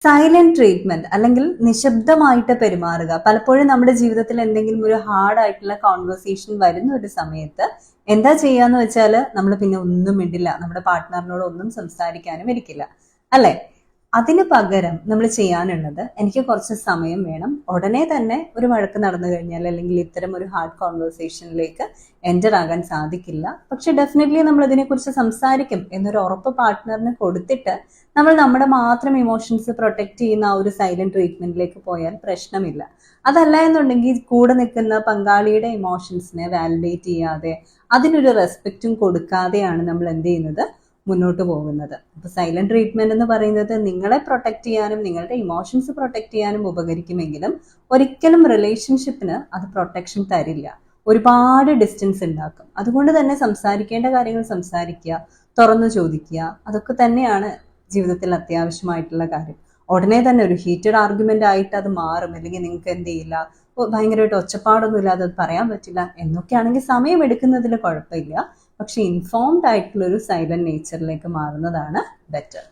Silent treatment അല്ലെങ്കിൽ നിശബ്ദമായിട്ട് പെരുമാറുക. പലപ്പോഴും നമ്മുടെ ജീവിതത്തിൽ എന്തെങ്കിലും ഒരു ഹാർഡ് ആയിട്ടുള്ള കോൺവെർസേഷൻ വരുന്ന ഒരു സമയത്ത് എന്താ ചെയ്യാന്ന് വെച്ചാൽ നമ്മൾ പിന്നെ ഒന്നും മിണ്ടില്ല, നമ്മുടെ പാർട്ട്ണറിനോട് ഒന്നും സംസാരിക്കാനും ഇരിക്കില്ല, അല്ലെ? അതിന് പകരം നമ്മൾ ചെയ്യാനുള്ളത്, എനിക്ക് കുറച്ച് സമയം വേണം, ഉടനെ തന്നെ ഒരു വഴക്ക് നടന്നു കഴിഞ്ഞാൽ അല്ലെങ്കിൽ ഇത്തരം ഒരു ഹാർഡ് കോൺവെർസേഷനിലേക്ക് എൻ്റർ ആകാൻ സാധിക്കില്ല. പക്ഷെ ഡെഫിനറ്റ്ലി നമ്മൾ ഇതിനെക്കുറിച്ച് സംസാരിക്കും എന്നൊരു ഉറപ്പ് പാർട്ട്ണറിന് കൊടുത്തിട്ട് നമ്മൾ നമ്മുടെ മാത്രം ഇമോഷൻസ് പ്രൊട്ടക്ട് ചെയ്യുന്ന ആ ഒരു സൈലന്റ് ട്രീറ്റ്മെന്റിലേക്ക് പോയാൽ പ്രശ്നമില്ല. അതല്ല എന്നുണ്ടെങ്കിൽ കൂടെ നിൽക്കുന്ന പങ്കാളിയുടെ ഇമോഷൻസിനെ വാലിഡേറ്റ് ചെയ്യാതെ അതിനൊരു റെസ്പെക്റ്റും കൊടുക്കാതെയാണ് നമ്മൾ എന്ത് ചെയ്യുന്നത്, മുന്നോട്ട് പോകുന്നത്. അപ്പൊ സൈലന്റ് ട്രീറ്റ്മെന്റ് എന്ന് പറയുന്നത് നിങ്ങളെ പ്രൊട്ടക്ട് ചെയ്യാനും നിങ്ങളുടെ ഇമോഷൻസ് പ്രൊട്ടക്ട് ചെയ്യാനും ഉപകരിക്കുമെങ്കിലും ഒരിക്കലും റിലേഷൻഷിപ്പിന് അത് പ്രൊട്ടക്ഷൻ തരില്ല, ഒരുപാട് ഡിസ്റ്റൻസ് ഉണ്ടാക്കും. അതുകൊണ്ട് തന്നെ സംസാരിക്കേണ്ട കാര്യങ്ങൾ സംസാരിക്കുക, തുറന്നു ചോദിക്കുക, അതൊക്കെ തന്നെയാണ് ജീവിതത്തിൽ അത്യാവശ്യമായിട്ടുള്ള കാര്യം. ഉടനെ തന്നെ ഒരു ഹീറ്റഡ് ആർഗ്യുമെന്റ് ആയിട്ട് അത് മാറും, അല്ലെങ്കിൽ നിങ്ങൾക്ക് എന്ത് ചെയ്യില്ല, ഭയങ്കരമായിട്ട് ഒച്ചപ്പാടൊന്നും ഇല്ലാതെ അത് പറയാൻ പറ്റില്ല എന്നൊക്കെയാണെങ്കിൽ സമയം എടുക്കുന്നതിൽ കുഴപ്പമില്ല. പക്ഷെ ഇൻഫോംഡ് ആയിട്ടുള്ള ഒരു സൈലന്റ് നേച്ചറിലേക്ക് മാറുന്നതാണ് ബെറ്റർ.